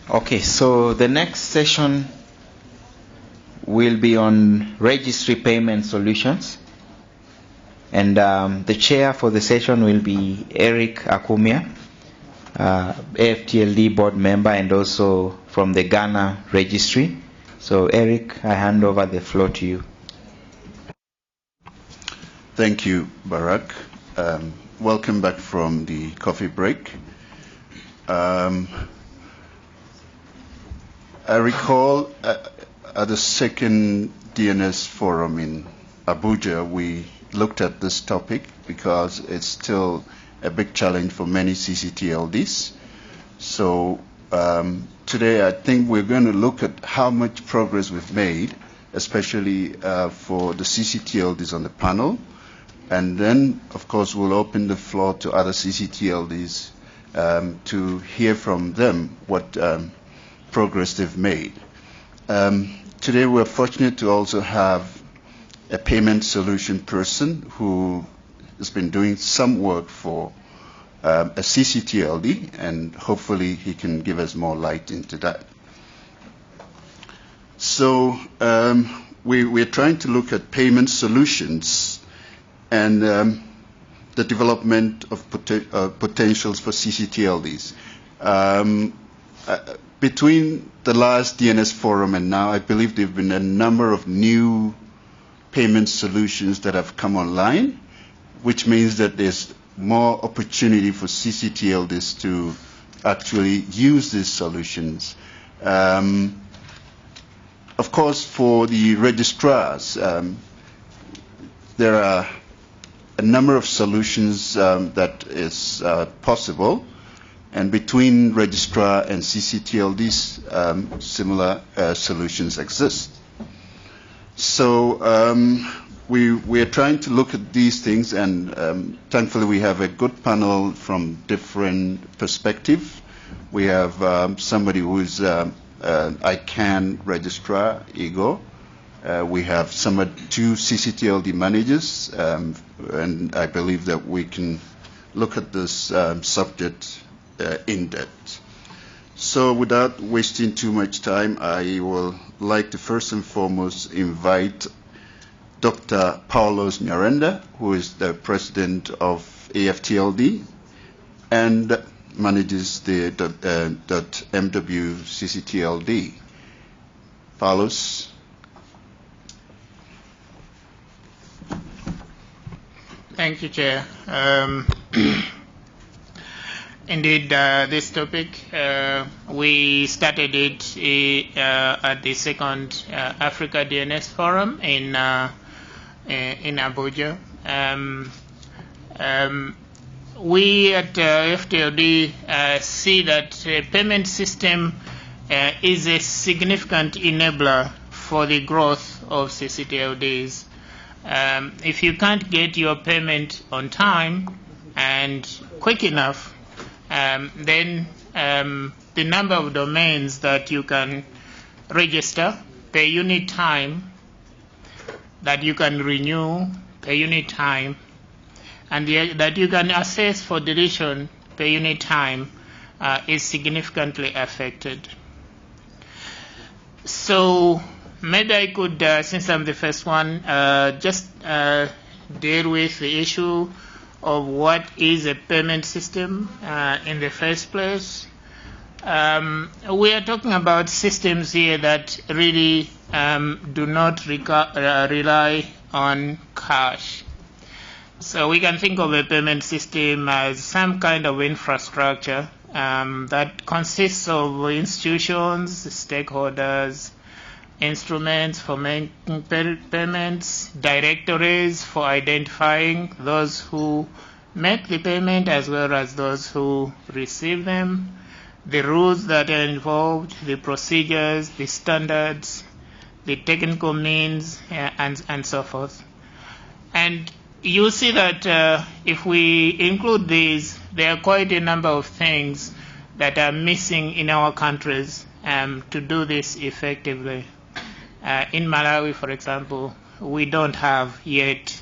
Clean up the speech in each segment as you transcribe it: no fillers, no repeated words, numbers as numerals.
Okay, so the next session will be on registry payment solutions. And the chair for the session will be Eric Akumiah, AfTLD board member and also from the Ghana Registry. So Eric, I hand over the floor to you. Thank you, Barak. Welcome back from the coffee break. I recall at the second DNS forum in Abuja, we looked at this topic because it's still a big challenge for many ccTLDs. So today I think we're going to look at how much progress we've made, especially for the ccTLDs on the panel. And then, of course, we'll open the floor to other ccTLDs to hear from them what progress they've made. Today we're fortunate to also have a payment solution person who has been doing some work for a ccTLD, and hopefully he can give us more light into that. So we're trying to look at payment solutions and the development of potentials for ccTLDs. Between the last DNS forum and now, I believe there have been a number of new payment solutions that have come online, which means that there's more opportunity for ccTLDs to actually use these solutions. Of course, for the registrars, there are a number of solutions that is possible. And between registrar and ccTLDs, similar solutions exist. So we are trying to look at these things, and thankfully we have a good panel from different perspectives. We have somebody who is ICANN registrar, Igor. We have two ccTLD managers, and I believe that we can look at this subject in depth. So without wasting too much time, I will like to first and foremost invite Dr. Paulos Nyirenda, who is the president of AfTLD and manages the .mw ccTLD. Paulos. Thank you, Chair. Indeed, this topic, we started it at the second Africa DNS Forum in Abuja. We at AfTLD see that payment system is a significant enabler for the growth of ccTLDs. If you can't get your payment on time and quick enough, then the number of domains that you can register per unit time, that you can renew per unit time, and that you can access for deletion per unit time is significantly affected. So maybe I could, since I'm the first one, just deal with the issue of what is a payment system in the first place. We are talking about systems here that really do not rely on cash. So we can think of a payment system as some kind of infrastructure that consists of institutions, stakeholders, instruments for making payments, directories for identifying those who make the payment as well as those who receive them, the rules that are involved, the procedures, the standards, the technical means, and so forth. And you see that if we include these, there are quite a number of things that are missing in our countries to do this effectively. In Malawi, for example, we don't have yet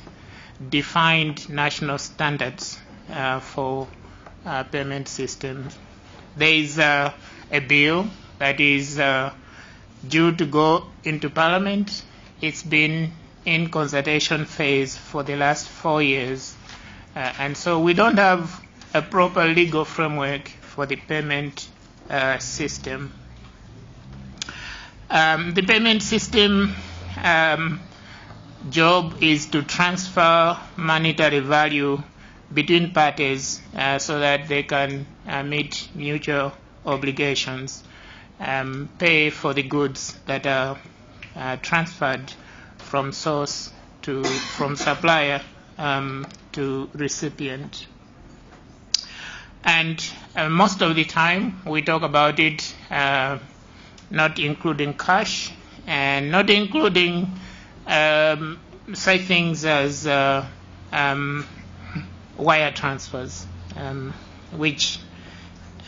defined national standards for payment systems. There is a bill that is due to go into Parliament. It's been in consultation phase for the last 4 years. And so we don't have a proper legal framework for the payment system. The payment system job is to transfer monetary value between parties so that they can meet mutual obligations, pay for the goods that are transferred from source from supplier to recipient. And most of the time we talk about it not including cash and not including such things as wire transfers, which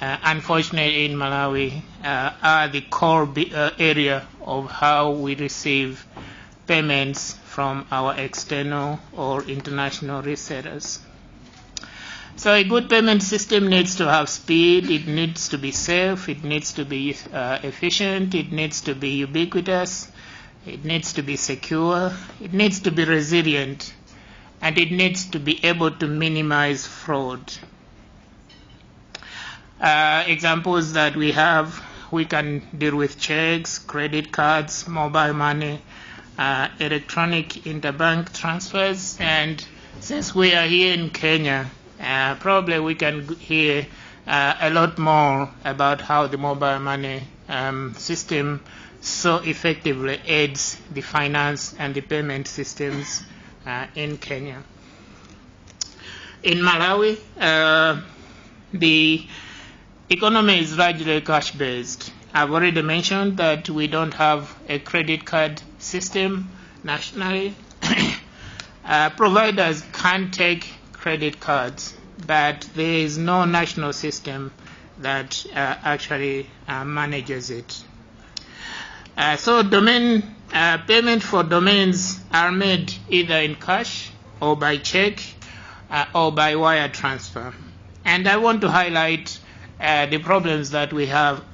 unfortunately in Malawi are the core area of how we receive payments from our external or international resellers. So a good payment system needs to have speed, it needs to be safe, it needs to be efficient, it needs to be ubiquitous, it needs to be secure, it needs to be resilient, and it needs to be able to minimize fraud. Examples that we have, we can deal with checks, credit cards, mobile money, electronic interbank transfers, and since we are here in Kenya, probably we can hear a lot more about how the mobile money system so effectively aids the finance and the payment systems in Kenya. In Malawi, the economy is largely cash-based. I've already mentioned that we don't have a credit card system nationally. Providers can take credit cards, but there is no national system that actually manages it. So payment for domains are made either in cash or by check or by wire transfer. And I want to highlight the problems that we have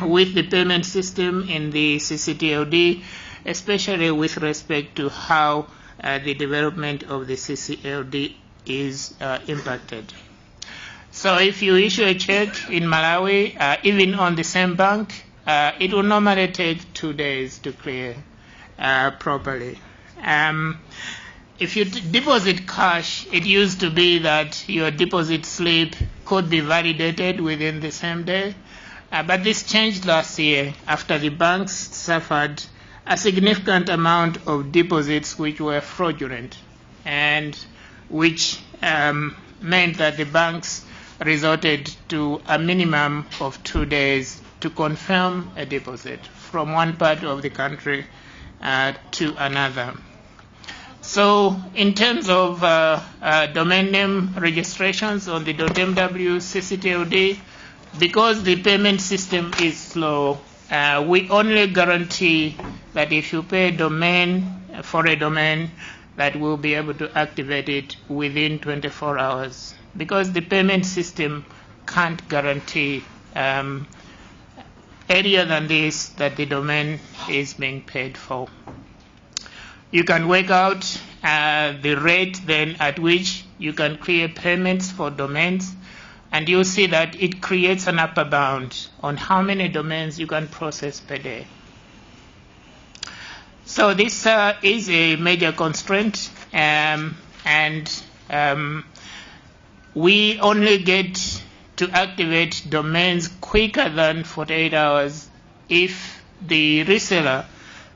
with the payment system in the ccTLD, especially with respect to how the development of the ccTLD is impacted. So if you issue a check in Malawi, even on the same bank, it will normally take 2 days to clear properly. If you deposit cash, it used to be that your deposit slip could be validated within the same day, but this changed last year after the banks suffered a significant amount of deposits which were fraudulent, and which meant that the banks resorted to a minimum of 2 days to confirm a deposit from one part of the country to another. So in terms of domain name registrations on the .mw ccTLD, because the payment system is slow, we only guarantee that if you pay domain for a domain, that we'll be able to activate it within 24 hours. Because the payment system can't guarantee earlier than this that the domain is being paid for. You can work out the rate then at which you can clear payments for domains, and you'll see that it creates an upper bound on how many domains you can process per day. So this is a major constraint, and we only get to activate domains quicker than 48 hours if the reseller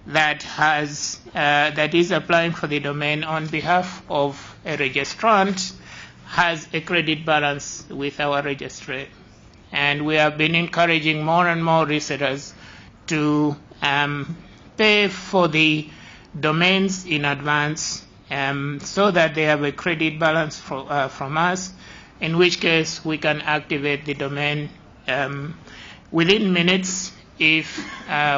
that is applying for the domain on behalf of a registrant has a credit balance with our registry. And we have been encouraging more and more resellers to pay for the domains in advance so that they have a credit balance from us, in which case we can activate the domain within minutes if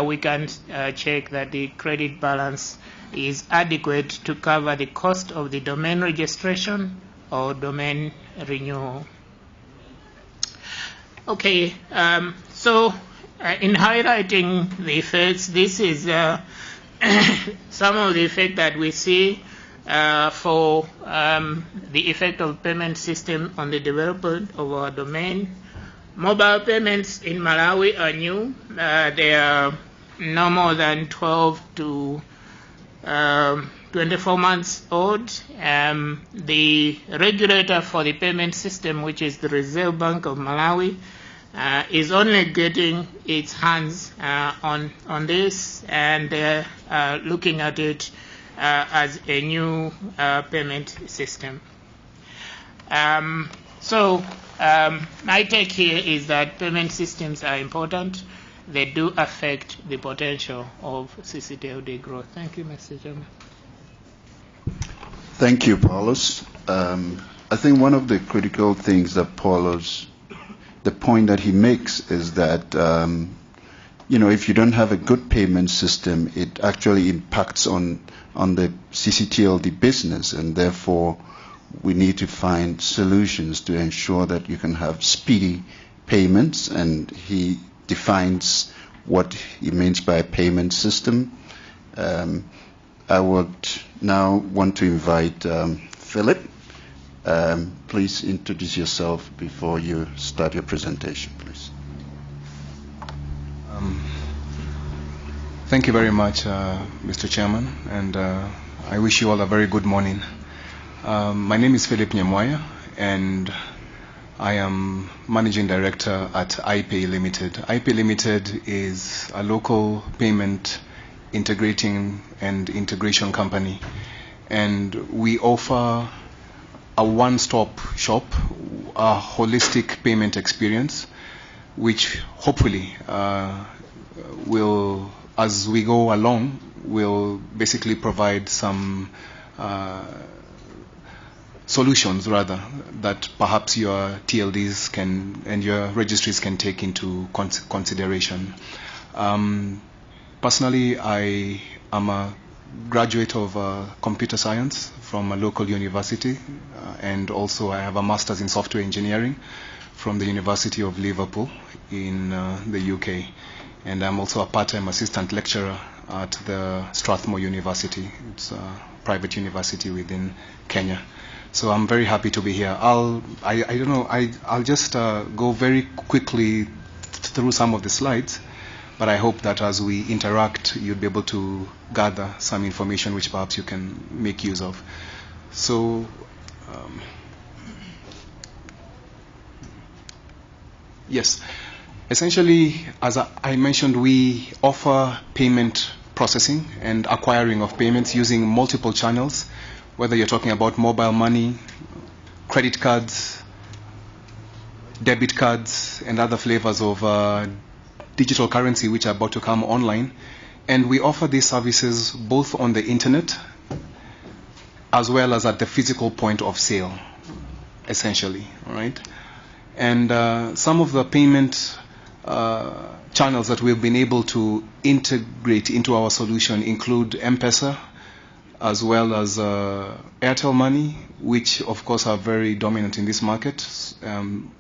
we can check that the credit balance is adequate to cover the cost of the domain registration or domain renewal. Okay, so in highlighting the effects, this is some of the effect that we see for the effect of payment system on the development of our domain. Mobile payments in Malawi are new. They are no more than 12 to 24 months old. The regulator for the payment system, which is the Reserve Bank of Malawi, is only getting its hands on this, and they're looking at it as a new payment system. My take here is that payment systems are important. They do affect the potential of ccTLD growth. Thank you, Mr. Chairman. Thank you, Paulos. I think one of the critical things that Paulos, the point that he makes is that, if you don't have a good payment system, it actually impacts on the ccTLD business, and therefore we need to find solutions to ensure that you can have speedy payments, and he defines what he means by a payment system. I would now want to invite Philip. Please introduce yourself before you start your presentation, please. Thank you very much, Mr. Chairman, and I wish you all a very good morning. My name is Philip Nyamweya, and I am Managing Director at iPay Limited. iPay Limited is a local payment integrating and integration company, and we offer a one-stop shop, a holistic payment experience, which hopefully will, as we go along, will basically provide some solutions rather that perhaps your TLDs can and your registries can take into consideration. Personally, I am a graduate of computer science from a local university, and also I have a master's in software engineering from the University of Liverpool in the UK, and I'm also a part-time assistant lecturer at the Strathmore University. It's a private university within Kenya. So I'm very happy to be here. I'll just go very quickly through some of the slides, but I hope that as we interact, you'll be able to gather some information which perhaps you can make use of. So, yes, essentially, as I mentioned, we offer payment processing and acquiring of payments using multiple channels, whether you're talking about mobile money, credit cards, debit cards, and other flavors of digital currency which are about to come online. And we offer these services both on the internet as well as at the physical point of sale, essentially, all right? And some of the payment channels that we've been able to integrate into our solution include M-Pesa, as well as Airtel Money, which of course are very dominant in this market,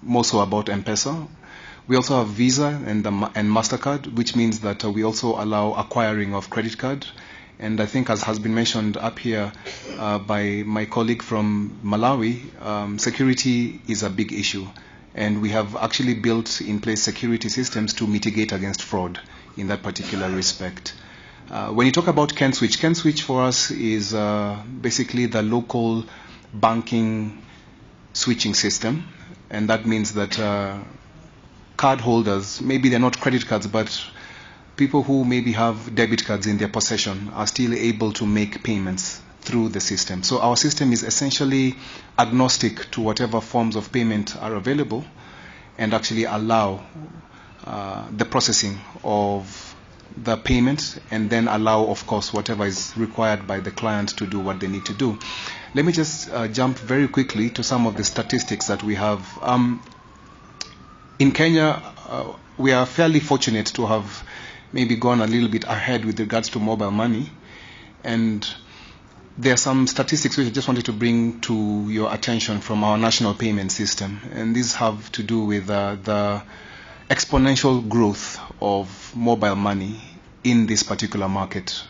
more so about M-Pesa. We also have Visa and MasterCard, which means that we also allow acquiring of credit card. And I think, as has been mentioned up here by my colleague from Malawi, security is a big issue. And we have actually built in place security systems to mitigate against fraud in that particular respect. When you talk about KeNIC for us is basically the local banking switching system. And that means that card holders, maybe they're not credit cards, but people who maybe have debit cards in their possession are still able to make payments through the system. So our system is essentially agnostic to whatever forms of payment are available, and actually allow the processing of the payment, and then allow, of course, whatever is required by the client to do what they need to do. Let me just jump very quickly to some of the statistics that we have. In Kenya, we are fairly fortunate to have maybe gone a little bit ahead with regards to mobile money. And there are some statistics which I just wanted to bring to your attention from our national payment system. And these have to do with the exponential growth of mobile money in this particular market.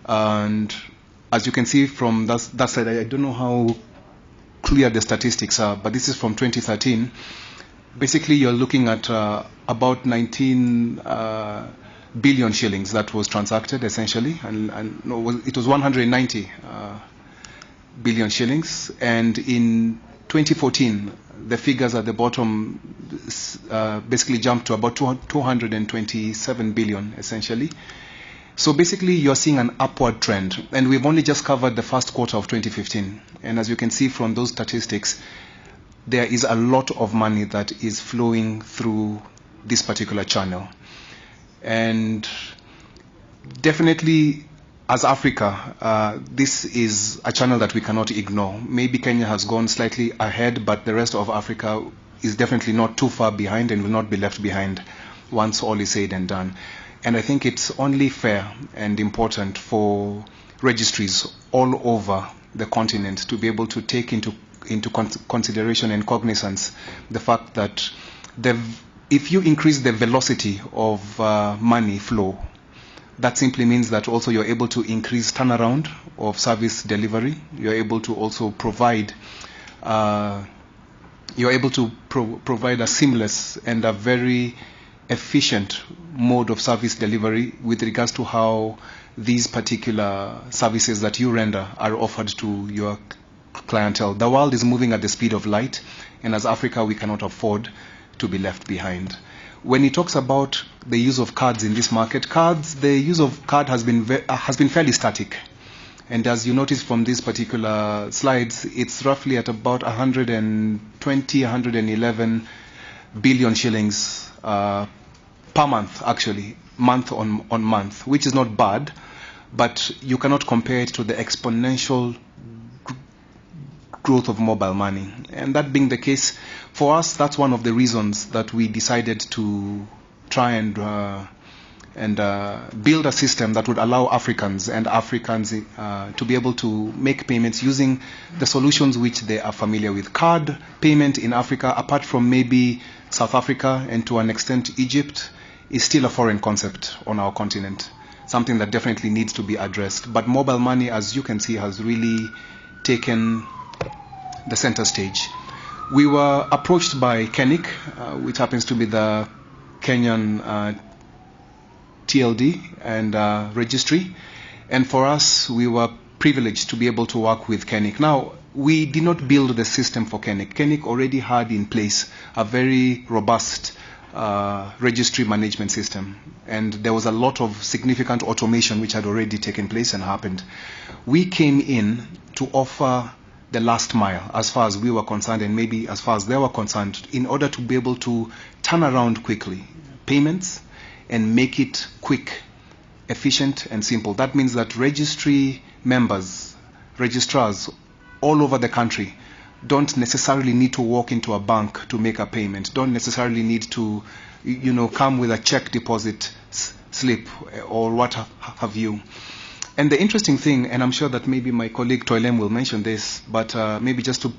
And as you can see from that slide, I don't know how clear the statistics are, but this is from 2013. Basically, you're looking at about 19 billion shillings that was transacted, essentially, and no, it was 190 billion shillings. And in 2014, the figures at the bottom basically jumped to about 227 billion, essentially. So basically, you're seeing an upward trend, and we've only just covered the first quarter of 2015. And as you can see from those statistics, there is a lot of money that is flowing through this particular channel. And definitely, as Africa, this is a channel that we cannot ignore. Maybe Kenya has gone slightly ahead, but the rest of Africa is definitely not too far behind and will not be left behind once all is said and done. And I think it's only fair and important for registries all over the continent to be able to take into consideration and cognizance the fact that if you increase the velocity of money flow, that simply means that also you're able to increase turnaround of service delivery. You're able to also provide provide a seamless and a very efficient mode of service delivery with regards to how these particular services that you render are offered to your clientele. The world is moving at the speed of light, and as Africa, we cannot afford to be left behind. When he talks about the use of cards in this market, the use of card has been fairly static. And as you notice from these particular slides, it's roughly at about 120, 111 billion shillings per month, actually, month on month, which is not bad, but you cannot compare it to the exponential growth of mobile money. And that being the case, for us, that's one of the reasons that we decided to try and build a system that would allow Africans to be able to make payments using the solutions which they are familiar with. Card payment in Africa, apart from maybe South Africa and to an extent Egypt, is still a foreign concept on our continent, something that definitely needs to be addressed. But mobile money, as you can see, has really taken the center stage. We were approached by KeNIC, which happens to be the Kenyan TLD and Registry. And for us, we were privileged to be able to work with KeNIC. Now, we did not build the system for KeNIC. KeNIC already had in place a very robust registry management system. And there was a lot of significant automation which had already taken place and happened. We came in to offer the last mile as far as we were concerned, and maybe as far as they were concerned, in order to be able to turn around quickly payments and make it quick, efficient, and simple. That means that registry members, registrars all over the country don't necessarily need to walk into a bank to make a payment, don't necessarily need to, come with a check deposit slip or what have you. And the interesting thing, and I'm sure that maybe my colleague Toilem will mention this, but maybe just to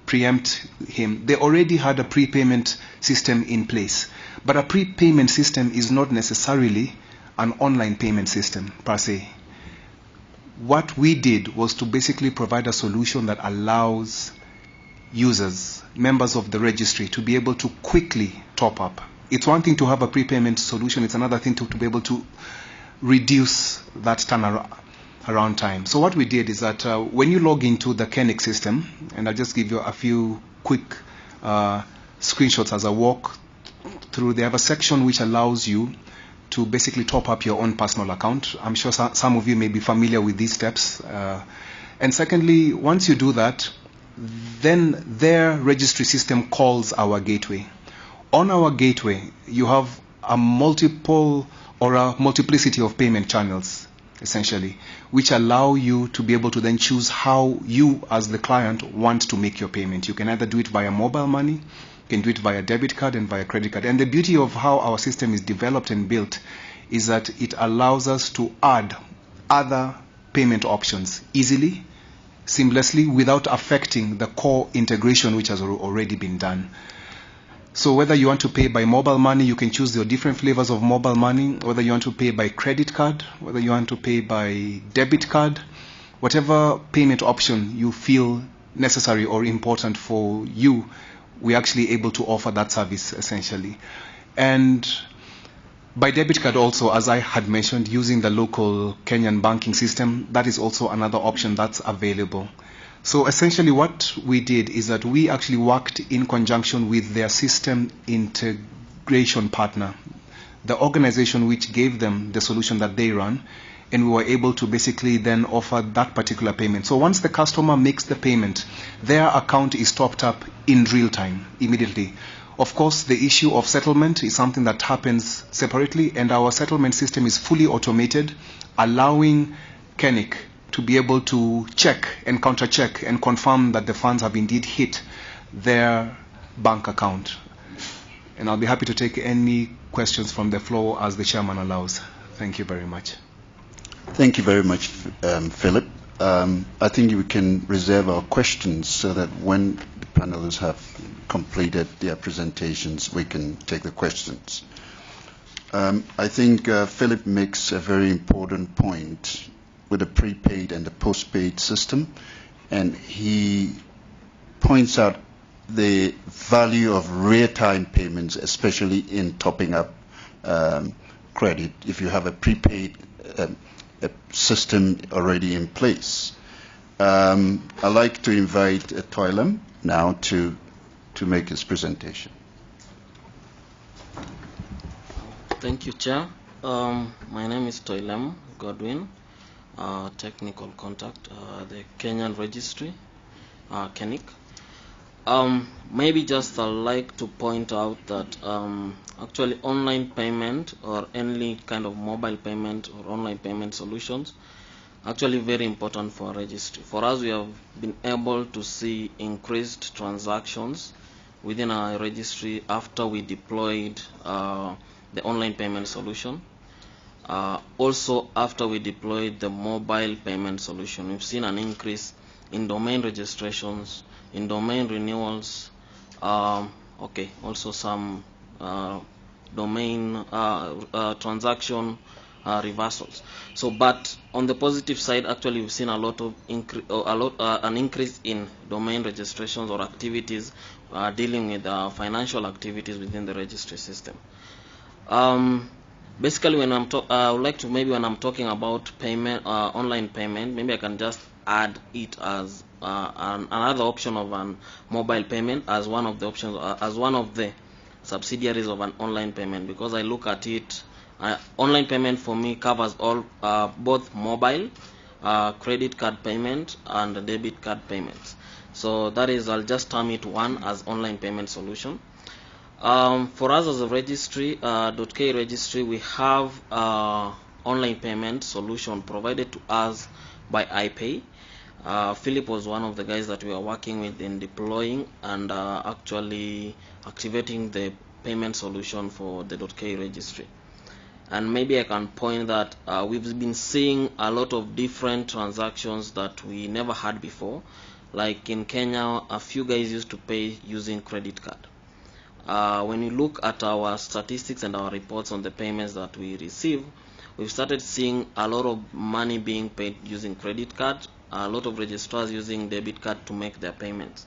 preempt him, they already had a prepayment system in place. But a prepayment system is not necessarily an online payment system per se. What we did was to basically provide a solution that allows users, members of the registry, to be able to quickly top up. It's one thing to have a prepayment solution, it's another thing to be able to reduce that turnaround time. So what we did is that when you log into the KeNIC system, and I'll just give you a few quick screenshots as I walk through, they have a section which allows you to basically top up your own personal account. I'm sure some of you may be familiar with these steps. And secondly, once you do that, then their registry system calls our gateway. On our gateway, you have a multiplicity of payment channels, essentially, which allow you to be able to then choose how you, as the client, want to make your payment. You can either do it via mobile money, you can do it via debit card and via credit card. And the beauty of how our system is developed and built is that it allows us to add other payment options easily, seamlessly, without affecting the core integration which has already been done. So whether you want to pay by mobile money, you can choose your different flavors of mobile money, whether you want to pay by credit card, whether you want to pay by debit card, whatever payment option you feel necessary or important for you, we're actually able to offer that service essentially. And by debit card also, as I had mentioned, using the local Kenyan banking system, that is also another option that's available. So essentially what we did is that we actually worked in conjunction with their system integration partner, the organization which gave them the solution that they run, and we were able to basically then offer that particular payment. So once the customer makes the payment, their account is topped up in real time, immediately. Of course, the issue of settlement is something that happens separately, and our settlement system is fully automated, allowing KeNIC to be able to check and counter-check and confirm that the funds have indeed hit their bank account. And I'll be happy to take any questions from the floor as the chairman allows. Thank you very much. Thank you very much, Philip. I think we can reserve our questions so that when the panelists have completed their presentations, we can take the questions. I think Philip makes a very important point with the prepaid and the postpaid system, and he points out the value of real-time payments, especially in topping up credit if you have a prepaid a system already in place. I'd like to invite Toilem now to make his presentation. Thank you, Chair. My name is Toilem Godwin, technical contact, the Kenyan Registry, KeNIC. Maybe just I'd like to point out that actually online payment or any kind of mobile payment or online payment solutions actually very important for registry. For us, we have been able to see increased transactions within our registry after we deployed the online payment solution. Also, after we deployed the mobile payment solution, we've seen an increase in domain registrations, in domain renewals, also some domain transaction reversals. So, but on the positive side, actually, we've seen a lot of an increase in domain registrations or activities dealing with financial activities within the registry system. Basically, when I would like to maybe when I'm talking about payment, online payment, maybe I can just add it as another option of an mobile payment as one of the options, as one of the subsidiaries of an online payment, because I look at it, online payment for me covers all both mobile, credit card payment and debit card payments. So that is, I'll just term it one as online payment solution. For us as a registry, .KENIC, we have online payment solution provided to us by iPay. Philip was one of the guys that we are working with in deploying and actually activating the payment solution for the .KENIC. And maybe I can point that we've been seeing a lot of different transactions that we never had before. Like in Kenya, a few guys used to pay using credit card. When you look at our statistics and our reports on the payments that we receive, we've started seeing a lot of money being paid using credit card, a lot of registrars using debit card to make their payments.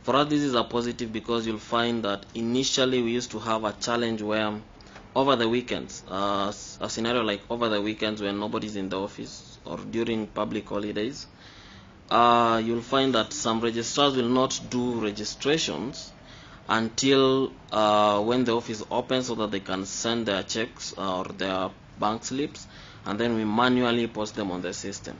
For us, this is a positive because you'll find that initially we used to have a challenge where over the weekends, a scenario like over the weekends when nobody's in the office or during public holidays, you'll find that some registrars will not do registrations until when the office opens so that they can send their checks or their bank slips, and then we manually post them on the system.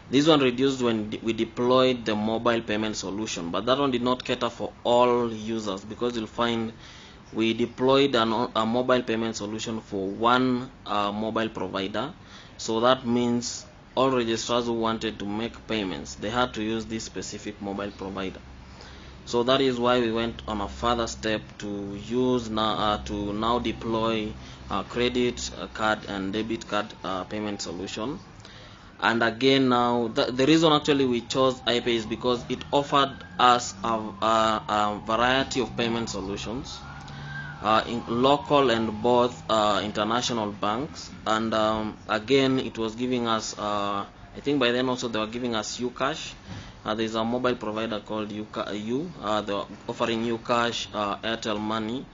This one reduced when we deployed the mobile payment solution, but that one did not cater for all users, because you'll find we deployed a mobile payment solution for one mobile provider. So that means all registrars who wanted to make payments, they had to use this specific mobile provider. So that is why we went on a further step to use now deploy credit card and debit card payment solution. And again, now the reason actually we chose iPay is because it offered us a variety of payment solutions in local and both international banks. And again, it was giving us, I think by then also they were giving us UCash. There's a mobile provider called they're offering UCash, Airtel Money,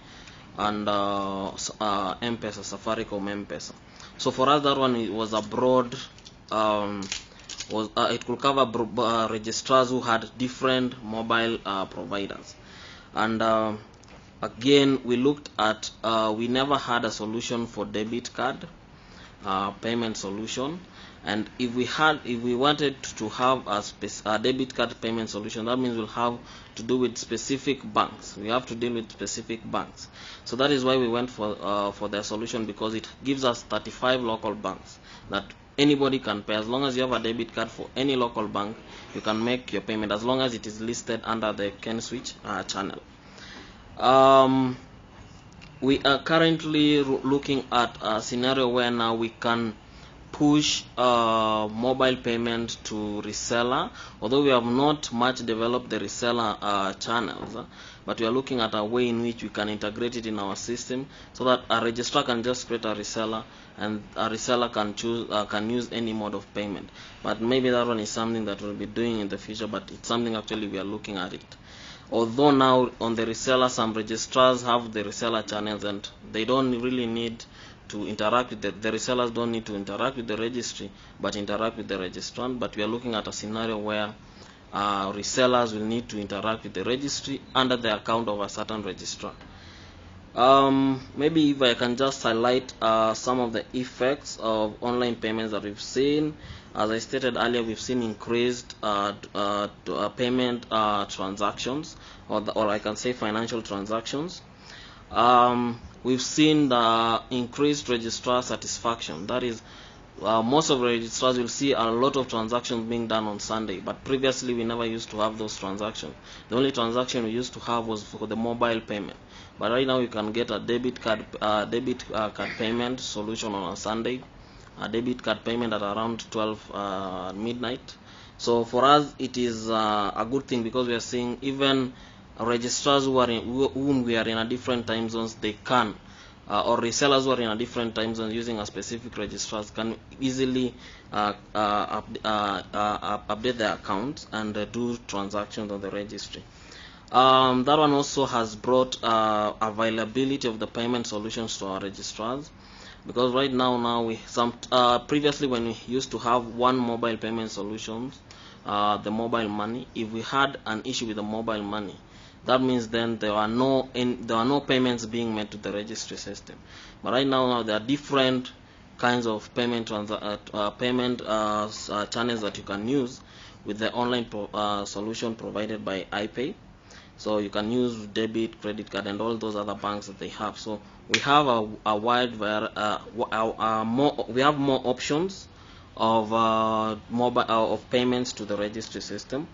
and M-Pesa, Safaricom M-Pesa. So for us, that one, it was a broad, it could cover registrars who had different mobile providers. And again, we looked at, we never had a solution for debit card payment solution. And if we wanted to have a debit card payment solution, that means we'll have to do with specific banks. We have to deal with specific banks. So that is why we went for their solution, because it gives us 35 local banks that anybody can pay. As long as you have a debit card for any local bank, you can make your payment, as long as it is listed under the KeNIC channel. We are currently looking at a scenario where now we can push mobile payment to reseller, although we have not much developed the reseller channels, but we are looking at a way in which we can integrate it in our system, so that a registrar can just create a reseller, and a reseller can use any mode of payment. But maybe that one is something that we'll be doing in the future, but it's something actually we are looking at it. Although now on the reseller, some registrars have the reseller channels, and they don't really need to interact with the resellers don't need to interact with the registry, but interact with the registrant. But we are looking at a scenario where resellers will need to interact with the registry under the account of a certain registrar. Maybe if I can just highlight some of the effects of online payments that we've seen. As I stated earlier, we've seen increased payment transactions, or I can say financial transactions. We've seen the increased registrar satisfaction. That is, most of the registrars will see a lot of transactions being done on Sunday, but previously we never used to have those transactions. The only transaction we used to have was for the mobile payment. But right now you can get a debit card payment solution on a Sunday, a debit card payment at around 12 midnight. So for us, it is a good thing, because we are seeing even registrars whom we are in a different time zones, they can, or resellers who are in a different time zone using a specific registrars can easily update their accounts and do transactions on the registry. That one also has brought availability of the payment solutions to our registrars, because right now previously when we used to have one mobile payment solutions, the mobile money, if we had an issue with the mobile money, that means then there are no payments being made to the registry system. But right now there are different kinds of payment channels that you can use with the online solution provided by iPay. So you can use debit, credit card, and all those other banks that they have. So we have a wide we have more options of of payments to the registry system.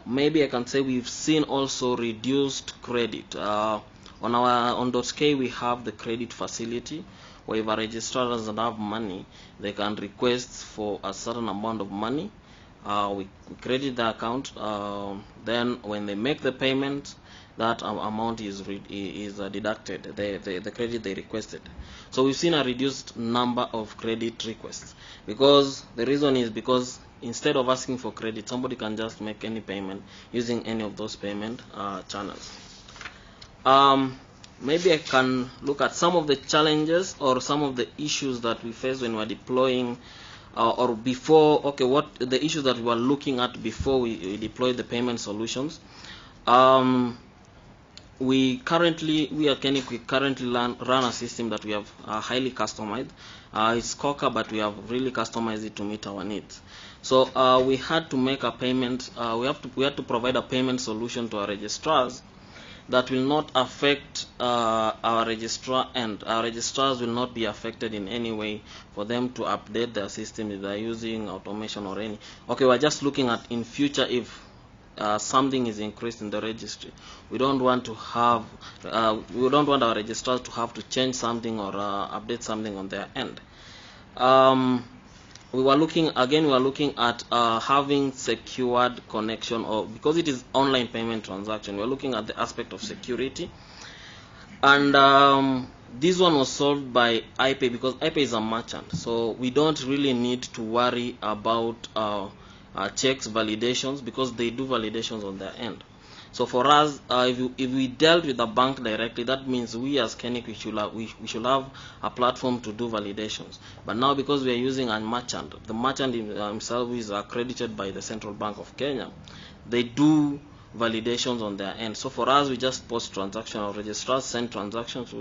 Maybe I can say we've seen also reduced credit. On .k we have the credit facility, where if a registrar doesn't have money, they can request for a certain amount of money. We credit the account. Then when they make the payment, that amount is deducted, the credit they requested. So we've seen a reduced number of credit requests, because the reason is because instead of asking for credit, somebody can just make any payment using any of those payment channels. Maybe I can look at some of the challenges or some of the issues that we face when we're deploying or before. Okay, what the issues that we were looking at before we deploy the payment solutions. We at KeNIC currently run a system that we have highly customized. It's Coca, but we have really customized it to meet our needs. So we had to make a payment. We had to provide a payment solution to our registrars that will not affect our registrar, and our registrars will not be affected in any way for them to update their system if they're using automation or any. Okay, we're just looking at in future if something is increased in the registry. We don't want to have we don't want our registrars to have to change something or update something on their end. We were looking at having secured connection, or because it is online payment transaction, we're looking at the aspect of security. And this one was solved by iPay, because iPay is a merchant, so we don't really need to worry about checks validations, because they do validations on their end. So for us, if we dealt with the bank directly, that means we as KeNIC, we should have a platform to do validations. But now, because we are using a merchant, the merchant himself is accredited by the Central Bank of Kenya, they do validations on their end. So for us, we just post transactional registrars, send transactions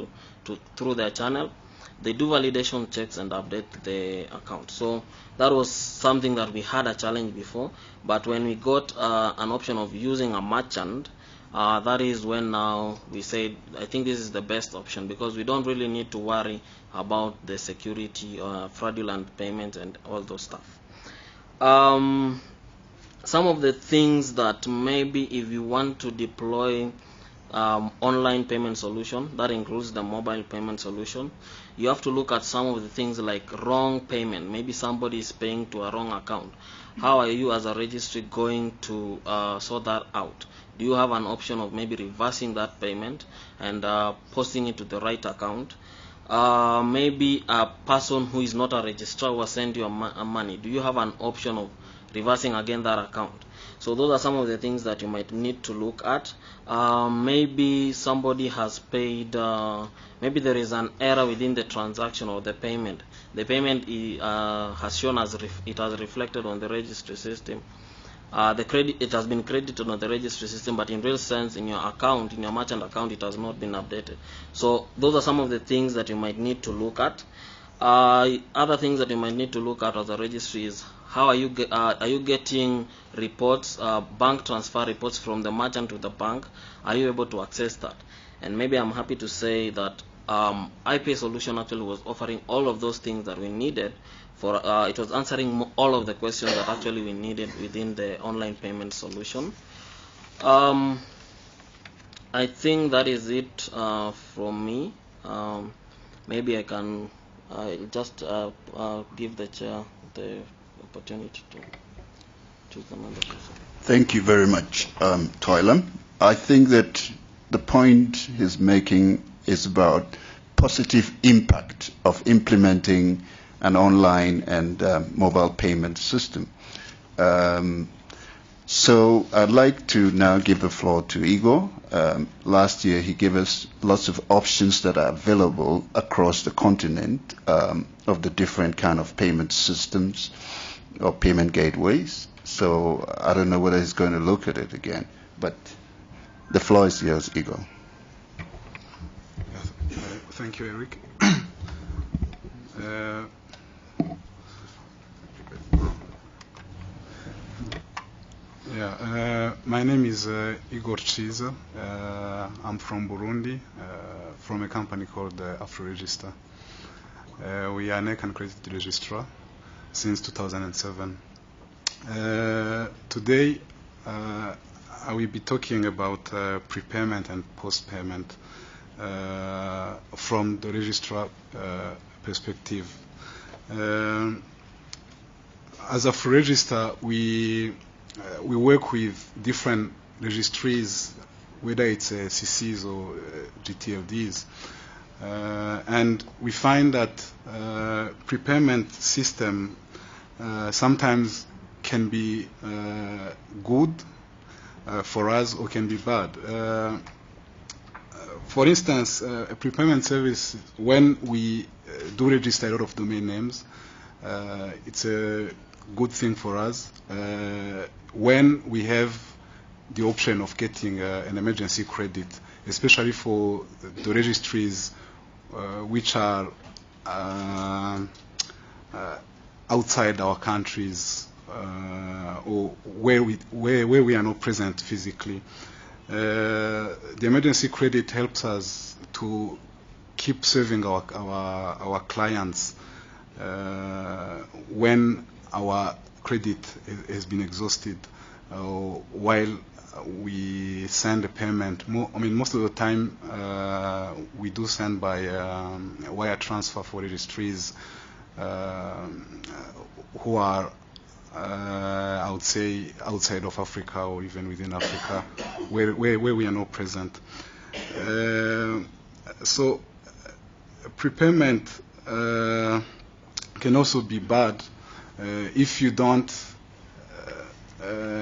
through their channel. They do validation checks and update the account. So that was something that we had a challenge before, but when we got an option of using a merchant, that is when now we said, I think this is the best option, because we don't really need to worry about the security or fraudulent payments and all those stuff. Some of the things that maybe if you want to deploy online payment solution, that includes the mobile payment solution, you have to look at some of the things like wrong payment. Maybe somebody is paying to a wrong account. How are you as a registry going to sort that out? Do you have an option of maybe reversing that payment and posting it to the right account? Maybe a person who is not a registrar will send you money. Do you have an option of reversing again that account? So those are some of the things that you might need to look at. Maybe somebody has paid, maybe there is an error within the transaction or the payment. The payment has shown as it has reflected on the registry system. It has been credited on the registry system, but in real sense, in your account, in your merchant account, it has not been updated. So those are some of the things that you might need to look at. Other things that you might need to look at as a registry is, how are you getting reports, bank transfer reports from the merchant to the bank? Are you able to access that? And maybe I'm happy to say that iPay solution actually was offering all of those things that we needed for. It was answering all of the questions that actually we needed within the online payment solution. I think that is it from me. Maybe I can just give the chair the opportunity to choose another person. Thank you very much, Toilem. I think that the point he's making is about positive impact of implementing an online and mobile payment system. So I'd like to now give the floor to Igor. Last year he gave us lots of options that are available across the continent of the different kind of payment systems or payment gateways. So I don't know whether he's going to look at it again, but the floor is yours, Igor. Thank you, Eric. My name is Igor Ciza. I'm from Burundi, from a company called AfriRegister. We are an accredited registrar since 2007. Today, I will be talking about prepayment and post-payment from the registrar perspective. As AfriRegister, we work with different registries, whether it's CCs or ccTLDs, and we find that prepayment system sometimes can be good for us or can be bad. For instance, a prepayment service, when we do register a lot of domain names, it's a good thing for us. When we have the option of getting an emergency credit, especially for the registries which are outside our countries or where we are not present physically, the emergency credit helps us to keep serving our clients when our credit has been exhausted, while we send a payment. Most of the time we do send by wire transfer for registries who are I would say outside of Africa or even within Africa, where we are not present. So prepayment can also be bad if you don't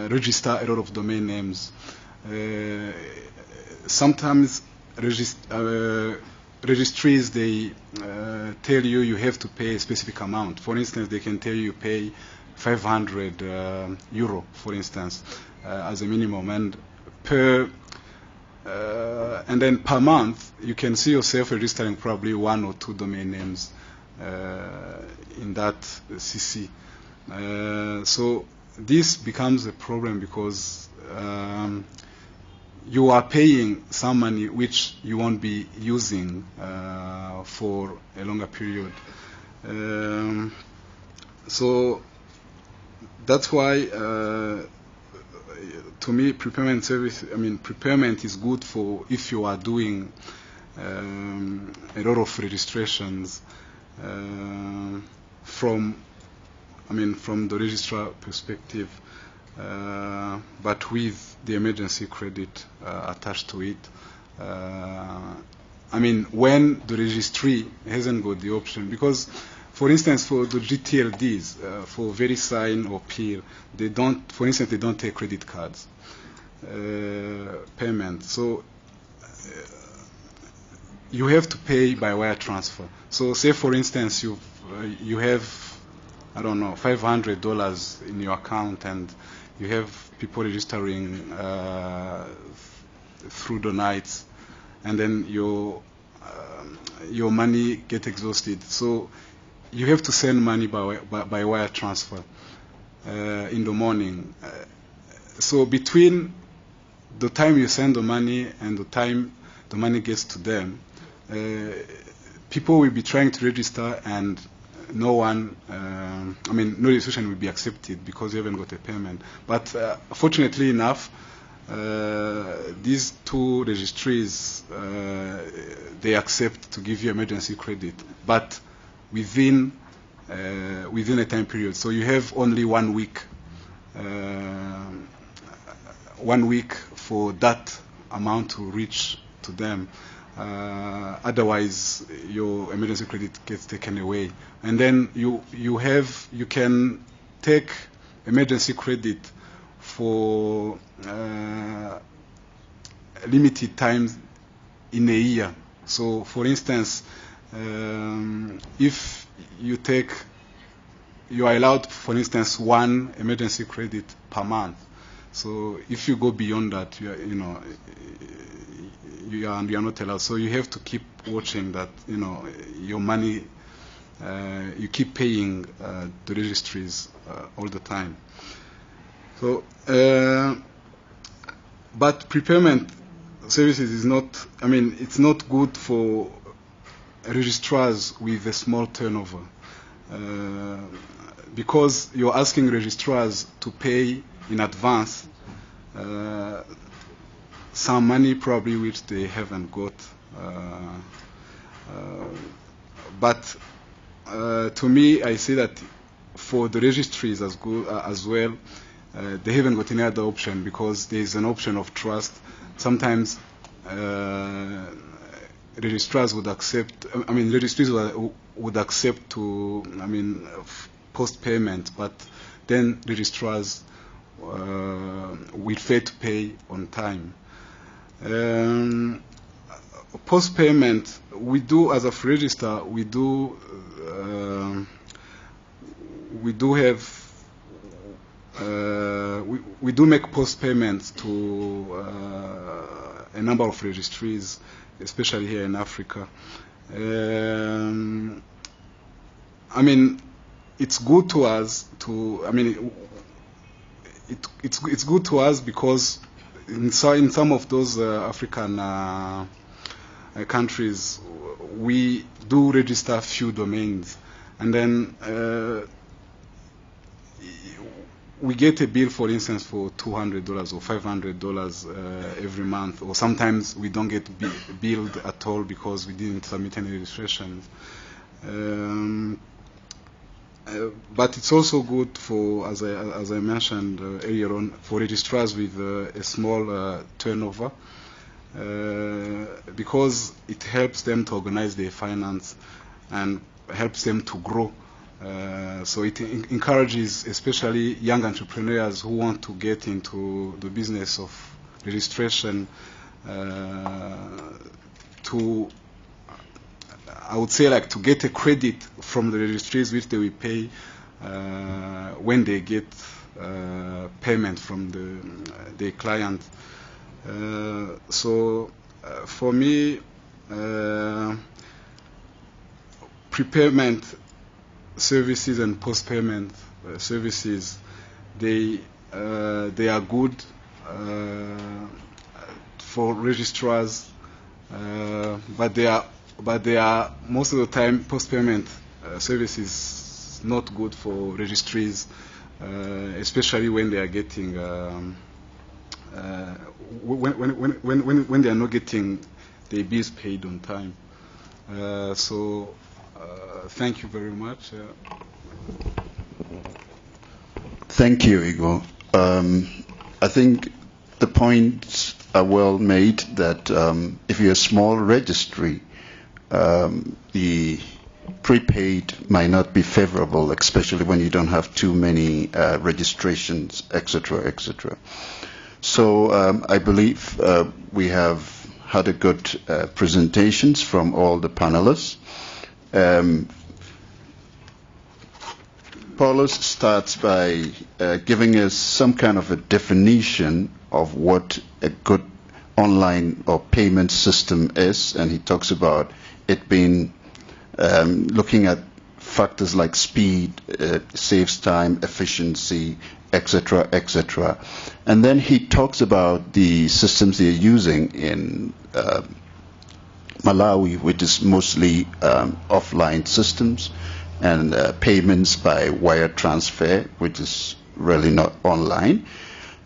register a lot of domain names. Sometimes registries, they tell you have to pay a specific amount. For instance, they can tell you pay 500 euro, for instance, as a minimum, and then per month you can see yourself registering probably 1 or 2 domain names in that CC. So this becomes a problem because you are paying some money which you won't be using for a longer period. So that's why, to me, prepayment is good for if you are doing a lot of registrations from the registrar perspective, but with the emergency credit attached to it. When the registry hasn't got the option, because, for instance, for the ccTLDs, for VeriSign or Peer, they don't take credit cards payment. So you have to pay by wire transfer. So say, for instance, you have, I don't know, $500 in your account, and you have people registering through the nights, and then your money get exhausted. So you have to send money by wire transfer in the morning. So between the time you send the money and the time the money gets to them, people will be trying to register, and no registration will be accepted because you haven't got a payment. But fortunately enough, these 2 registries, they accept to give you emergency credit, but within a time period. So you have only 1 week, 1 week for that amount to reach to them. Otherwise, your emergency credit gets taken away, and then you can take emergency credit for limited times in a year. So, for instance, if you are allowed, for instance, 1 emergency credit per month. So if you go beyond that, you are not allowed. So you have to keep watching that, your money, you keep paying the registries all the time. So, but prepayment services is not, it's not good for registrars with a small turnover, because you're asking registrars to pay in advance some money probably which they haven't got. But to me, I see that for the registries as well, they haven't got any other option, because there is an option of trust. Sometimes registrars would accept, registries would accept to, post payment, but then registrars will fail to pay on time. Post payment, we do, as AfriRegister, we do make post payments to a number of registries, especially here in Africa. It's good to us it's good to us because in some of those African countries, we do register few domains, and then we get a bill, for instance, for $200 or $500 every month, or sometimes we don't get billed at all because we didn't submit any registrations. But it's also good for, as I mentioned earlier on, for registrars with a small turnover, because it helps them to organize their finance and helps them to grow. So it encourages especially young entrepreneurs who want to get into the business of registration to, I would say, like to get a credit from the registries which they will pay when they get payment from the client. So for me, prepayment services and post-payment services, they are good for registrars, but they are most of the time post-payment services not good for registries, especially when they are getting when they are not getting their bills paid on time. Thank you very much. Thank you, Igor. I think the points are well made that if you're a small registry, the prepaid might not be favorable, especially when you don't have too many registrations, etc., etc. So I believe we have had a good presentations from all the panelists. Paulos starts by giving us some kind of a definition of what a good online or payment system is, and he talks about it being looking at factors like speed, saves time, efficiency, etc., etc. And then he talks about the systems they're using in Malawi, which is mostly offline systems, and payments by wire transfer, which is really not online.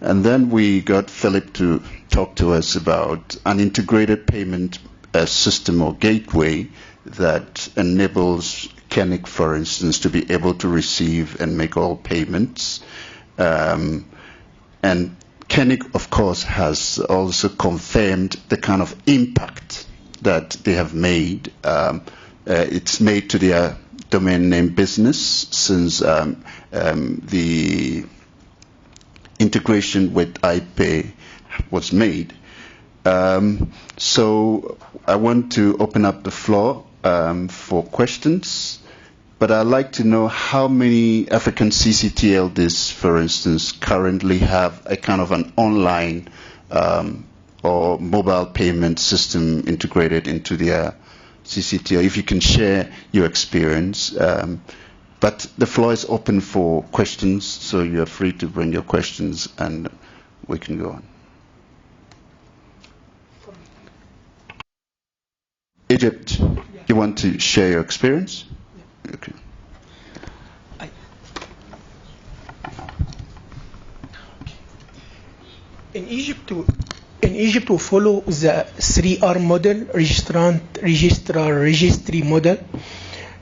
And then we got Philip to talk to us about an integrated payment system or gateway that enables KeNIC, for instance, to be able to receive and make all payments. And KeNIC, of course, has also confirmed the kind of impact that they have made. It's made to their domain name business since the integration with iPay was made. So I want to open up the floor for questions, but I'd like to know how many African ccTLDs, for instance, currently have a kind of an online or mobile payment system integrated into their ccTLD. If you can share your experience. But the floor is open for questions, so you're free to bring your questions and we can go on. Egypt, you want to share your experience? Okay. In Egypt, we follow the 3R model, registrant, registrar, registry model.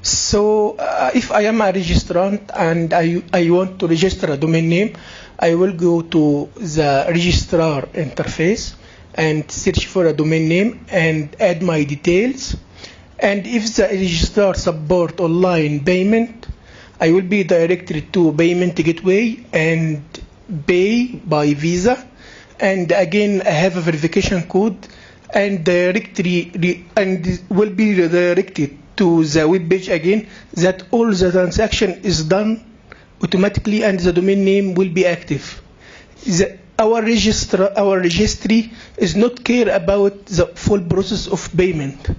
So if I am a registrant and I want to register a domain name, I will go to the registrar interface and search for a domain name and add my details. And if the registrar support online payment, I will be directed to payment gateway and pay by Visa. And again, I have a verification code and and will be redirected to the web page again that all the transaction is done automatically and the domain name will be active. Our registry is not care about the full process of payment.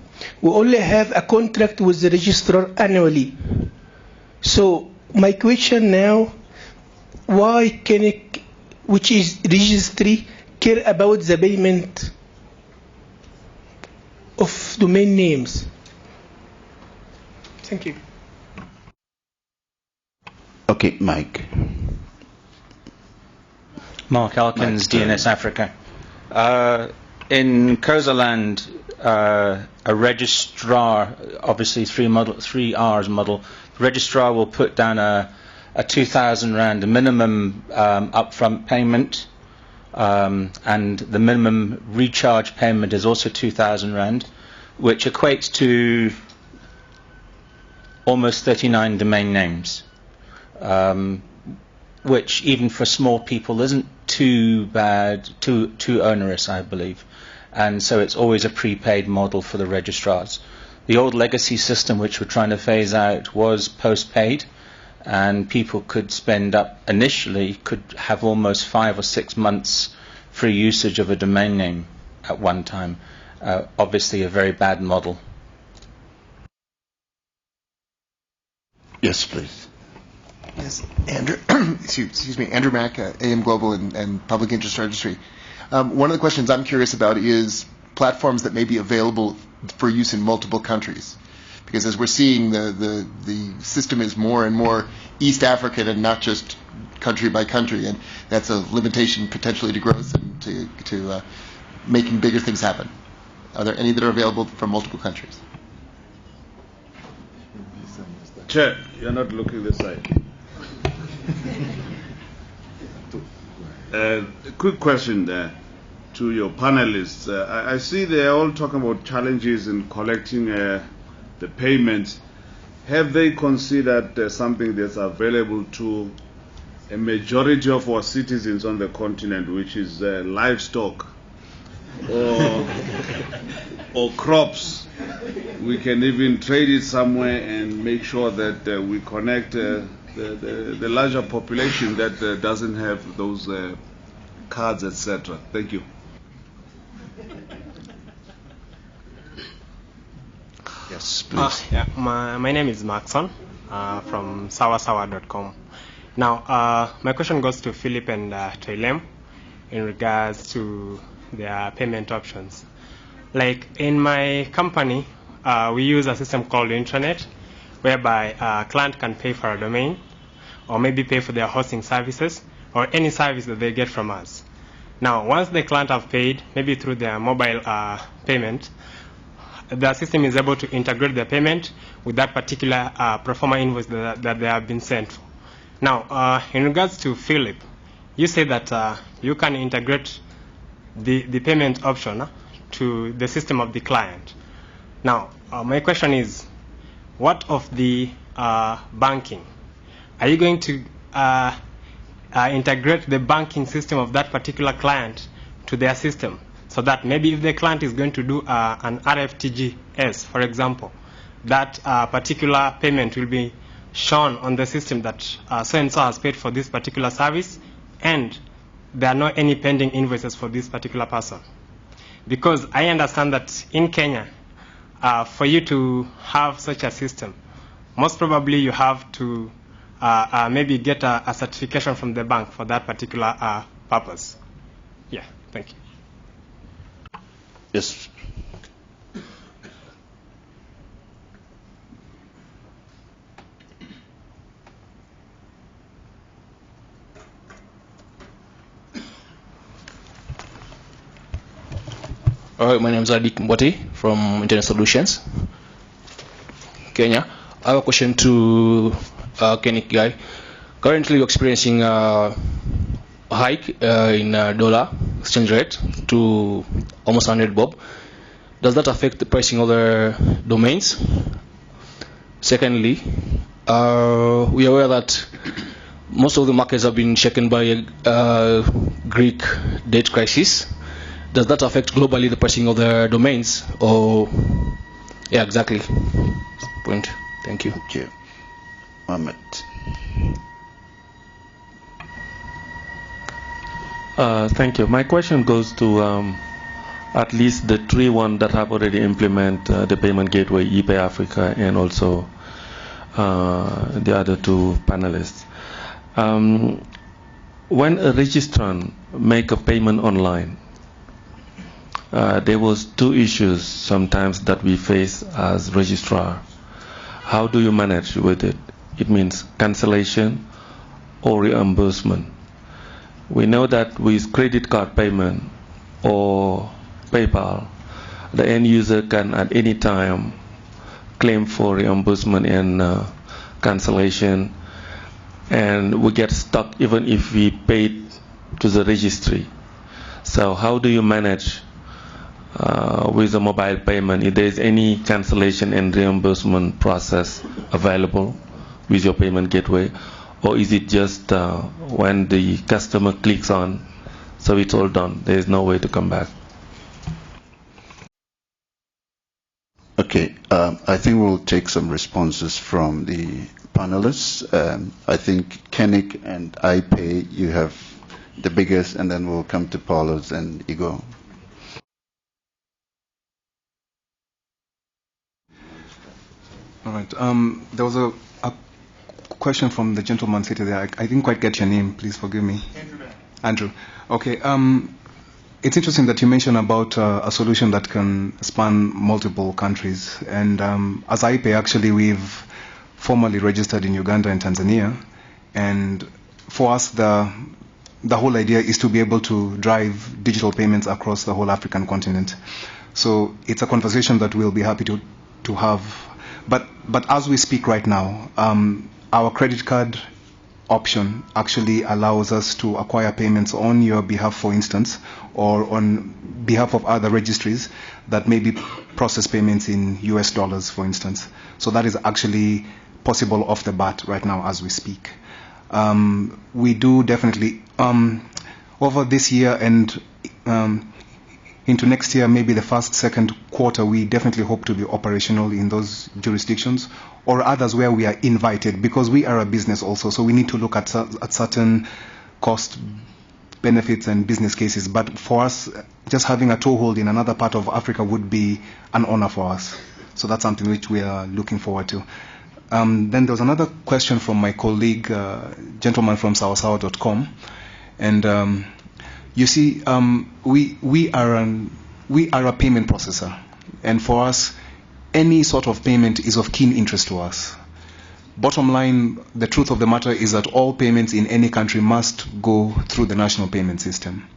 We only have a contract with the registrar annually. So my question now, why KeNIC, which is registry, care about the payment of domain names? Thank you. Okay, Mike. Mark Alkins, DNS Africa. In Kozaland, a registrar, obviously 3Rs model, the registrar will put down a 2,000 Rand, a minimum upfront payment and the minimum recharge payment is also 2,000 rand, which equates to almost 39 domain names, which even for small people isn't too bad, too onerous, I believe. And so it's always a prepaid model for the registrars. The old legacy system, which we're trying to phase out, was postpaid, and people could spend up, initially, could have almost 5 or 6 months free usage of a domain name at one time. Obviously a very bad model. Yes, please. Yes, Andrew. excuse me, Andrew Mack, AM Global and Public Interest Registry. One of the questions I'm curious about is platforms that may be available for use in multiple countries, because as we're seeing, the system is more and more East African and not just country by country, and that's a limitation potentially to growth and to making bigger things happen. Are there any that are available from multiple countries? Chair, you're not looking this side. Quick question to your panelists. I see they're all talking about challenges in collecting the payments. Have they considered something that's available to a majority of our citizens on the continent, which is livestock or crops? We can even trade it somewhere and make sure that we connect the larger population that doesn't have those cards, etc. Thank you. Yes, please. My name is Maxon from sawasawa.com. Now, my question goes to Philip and Toilem in regards to their payment options. Like in my company, we use a system called intranet, whereby a client can pay for a domain, or maybe pay for their hosting services, or any service that they get from us. Now, once the client have paid, maybe through their mobile payment, the system is able to integrate the payment with that particular pro forma invoice that they have been sent for. Now, in regards to Philip, you say that you can integrate the payment option to the system of the client. Now, my question is, what of the banking? Are you going to integrate the banking system of that particular client to their system, so that maybe if the client is going to do an RFTGS, for example, that particular payment will be shown on the system that so-and-so has paid for this particular service, and there are not any pending invoices for this particular person? Because I understand that in Kenya, for you to have such a system, most probably you have to maybe get a certification from the bank for that particular purpose. Yeah, thank you. Yes. All right, my name is Adik Mboti from Internet Solutions, Kenya. I have a question to KeNIC guy. Currently, you're experiencing a hike in dollar exchange rate to almost 100 bob. Does that affect the pricing of the domains? Secondly, we are aware that most of the markets have been shaken by a Greek debt crisis. Does that affect globally the pricing of the domains? Or, yeah, exactly. Point. Thank you. Okay. Mohammed. Thank you. My question goes to at least the 3 ones that have already implemented the payment gateway, ePay Africa, and also the other 2 panelists. When a registrant make a payment online, there was 2 issues sometimes that we face as registrar. How do you manage with it? It means cancellation or reimbursement. We know that with credit card payment or PayPal, the end user can at any time claim for reimbursement and cancellation, and we get stuck even if we paid to the registry. So how do you manage with a mobile payment? If there is any cancellation and reimbursement process available with your payment gateway, or is it just when the customer clicks on, so it's all done, there is no way to come back? Okay, I think we'll take some responses from the panelists. I think KeNIC and iPay, you have the biggest, and then we'll come to Paulos and Igor. All right. There was a question from the gentleman seated there. I didn't quite get your name. Please forgive me. Andrew. Okay. It's interesting that you mentioned about a solution that can span multiple countries. And as iPay, actually, we've formally registered in Uganda and Tanzania. And for us, the whole idea is to be able to drive digital payments across the whole African continent. So it's a conversation that we'll be happy to have. But as we speak right now, our credit card option actually allows us to acquire payments on your behalf, for instance, or on behalf of other registries that maybe process payments in US dollars, for instance. So that is actually possible off the bat right now as we speak. We do definitely, over this year and into next year, maybe the first, second quarter, we definitely hope to be operational in those jurisdictions or others where we are invited, because we are a business also, so we need to look at certain cost benefits and business cases. But for us, just having a toehold in another part of Africa would be an honor for us. So that's something which we are looking forward to. Then there was another question from my colleague, gentleman from sawasawa.com. And you see, we are a payment processor. And for us, any sort of payment is of keen interest to us. Bottom line, the truth of the matter is that all payments in any country must go through the national payment system.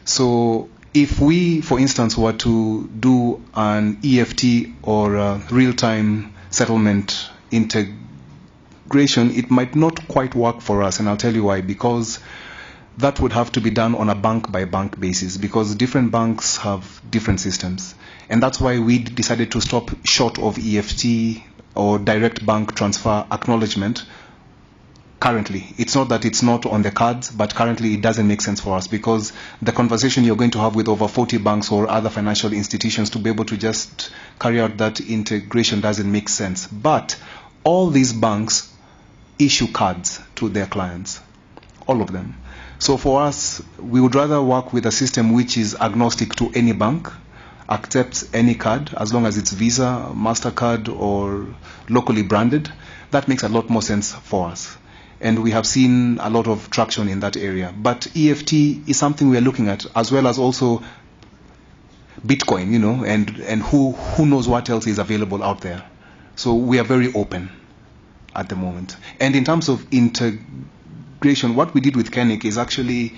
So if we, for instance, were to do an EFT or a real-time settlement integration, it might not quite work for us, and I'll tell you why. Because that would have to be done on a bank-by-bank basis, because different banks have different systems. And that's why we decided to stop short of EFT or direct bank transfer acknowledgement currently. It's not that it's not on the cards, but currently it doesn't make sense for us, because the conversation you're going to have with over 40 banks or other financial institutions to be able to just carry out that integration doesn't make sense. But all these banks issue cards to their clients, all of them. So for us, we would rather work with a system which is agnostic to any bank, accepts any card, as long as it's Visa, MasterCard, or locally branded. That makes a lot more sense for us. And we have seen a lot of traction in that area. But EFT is something we are looking at, as well as also Bitcoin, you know, and who knows what else is available out there. So we are very open at the moment. And in terms of integration, what we did with KeNIC is actually,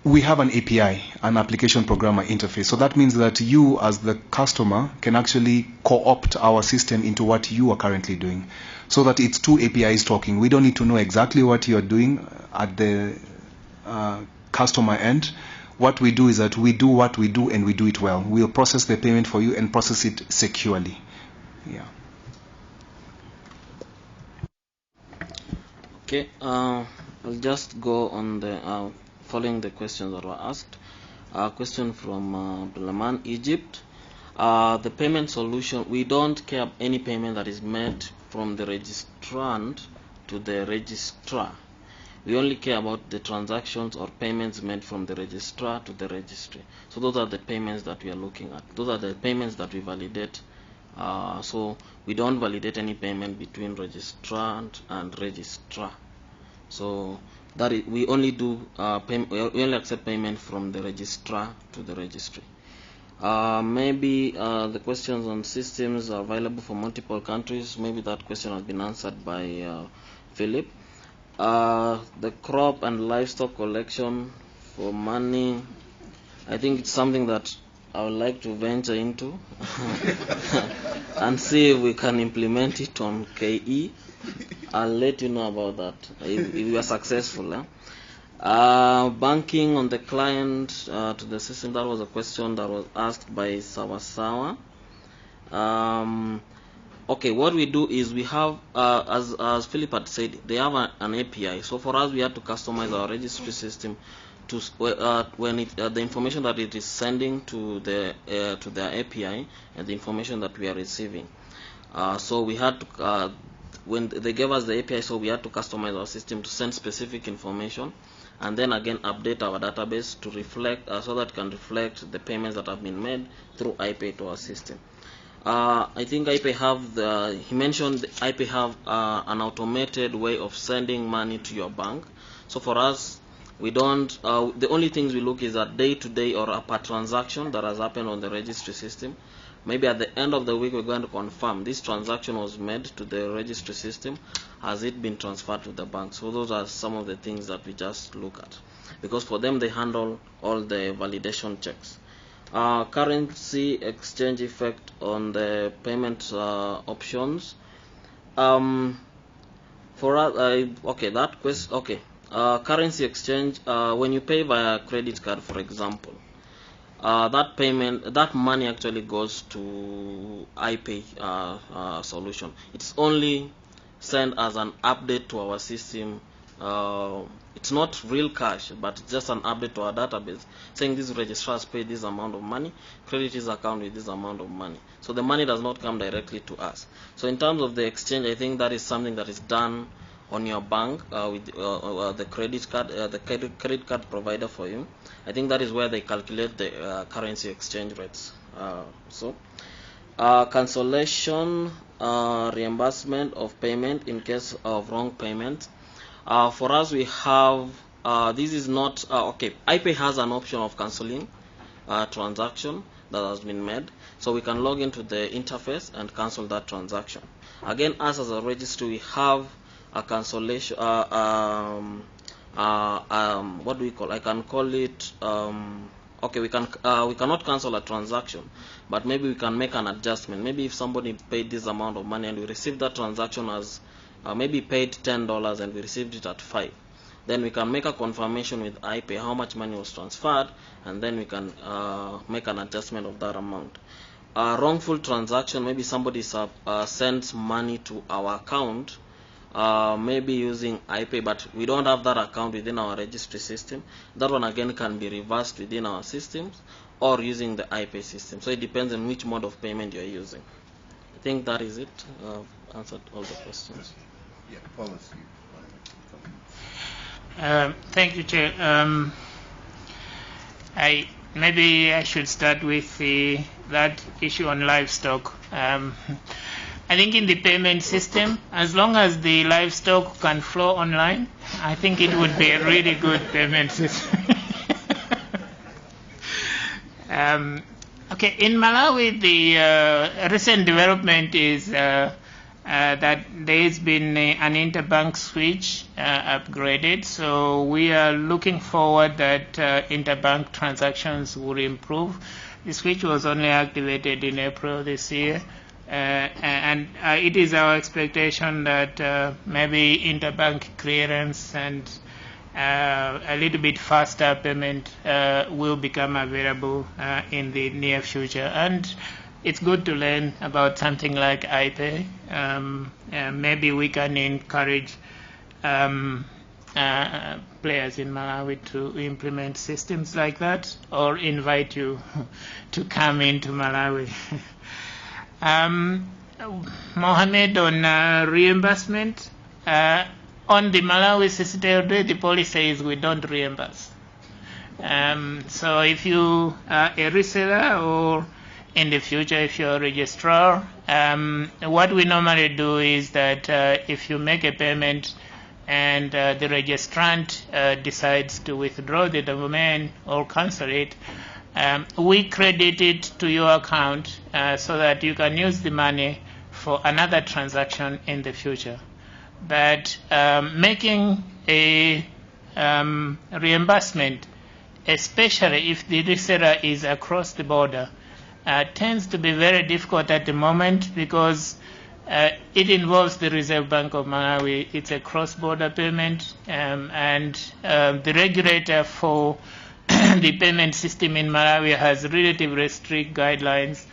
we have an API, an application programmer interface. So that means that you, as the customer, can actually co-opt our system into what you are currently doing. So that it's two APIs talking. We don't need to know exactly what you're doing at the customer end. What we do is that we do what we do, and we do it well. We'll process the payment for you and process it securely. Yeah. Okay, I'll just go on the following the questions that were asked. A question from Abdulrahman, Egypt. The payment solution, we don't care any payment that is made from the registrant to the registrar. We only care about the transactions or payments made from the registrar to the registry. So those are the payments that we are looking at. Those are the payments that we validate. So we don't validate any payment between registrant and registrar. So that is, we only do we only accept payment from the registrar to the registry. Maybe the questions on systems are available for multiple countries. Maybe that question has been answered by Philip. The crop and livestock collection for money, I think it's something that I would like to venture into and see if we can implement it on KE. I'll let you know about that if we are successful. Banking on the client to the system, that was a question that was asked by Sawasawa. Okay, what we do is we have, as Philip had said, they have an API. So for us, we have to customize our registry system to when the information that it is sending to the API and the information that we are receiving. So we had to, when they gave us the API, so we had to customize our system to send specific information, and then again update our database to reflect, so that it can reflect the payments that have been made through iPay to our system. I think iPay have he mentioned iPay have an automated way of sending money to your bank. So for us, we don't, the only things we look is at day to day or per transaction that has happened on the registry system. Maybe at the end of the week, we're going to confirm this transaction was made to the registry system. Has it been transferred to the bank? So those are some of the things that we just look at. Because for them, they handle all the validation checks. Currency exchange effect on the payment options. For us, okay, that question, okay. Currency exchange, when you pay via credit card, for example, that payment, that money actually goes to iPay solution. It's only sent as an update to our system. It's not real cash, but it's just an update to our database saying this registrar has paid this amount of money, credit his account with this amount of money. So the money does not come directly to us. So in terms of the exchange, I think that is something that is done on your bank with the credit card, the credit card provider for you. I think that is where they calculate the currency exchange rates. Cancellation, reimbursement of payment in case of wrong payment. For us, we have, this is not, okay, iPay has an option of cancelling transaction that has been made. So we can log into the interface and cancel that transaction. Again, us as a registry, we have a cancellation, what do we call? I can call it, okay, we cannot cancel a transaction, but maybe we can make an adjustment. Maybe if somebody paid this amount of money and we received that transaction as, maybe paid $10 and we received it at 5, then we can make a confirmation with iPay how much money was transferred, and then we can make an adjustment of that amount. Wrongful transaction, maybe somebody sends money to our account, maybe using iPay, but we don't have that account within our registry system. That one again can be reversed within our systems or using the iPay system. So it depends on which mode of payment you're using. I think that is it. Answered all the questions. Yeah, Paulos. Thank you, Chair. Maybe I should start with that issue on livestock. I think in the payment system, as long as the livestock can flow online, I think it would be a really good payment system. Okay, in Malawi, the recent development is that there's been an interbank switch upgraded, so we are looking forward that interbank transactions will improve. The switch was only activated in April this year. And it is our expectation that maybe interbank clearance and a little bit faster payment will become available in the near future. And it's good to learn about something like iPay. Maybe we can encourage players in Malawi to implement systems like that, or invite you to come into Malawi. Mohammed, on reimbursement, on the Malawi ccTLD, the policy is we don't reimburse. So if you are a reseller, or in the future if you're a registrar, what we normally do is that if you make a payment and the registrant decides to withdraw the domain or cancel it, we credit it to your account so that you can use the money for another transaction in the future. But making a reimbursement, especially if the reseller is across the border, tends to be very difficult at the moment, because It involves the Reserve Bank of Malawi. It's a cross-border payment, and the regulator for the payment system in Malawi has relatively strict guidelines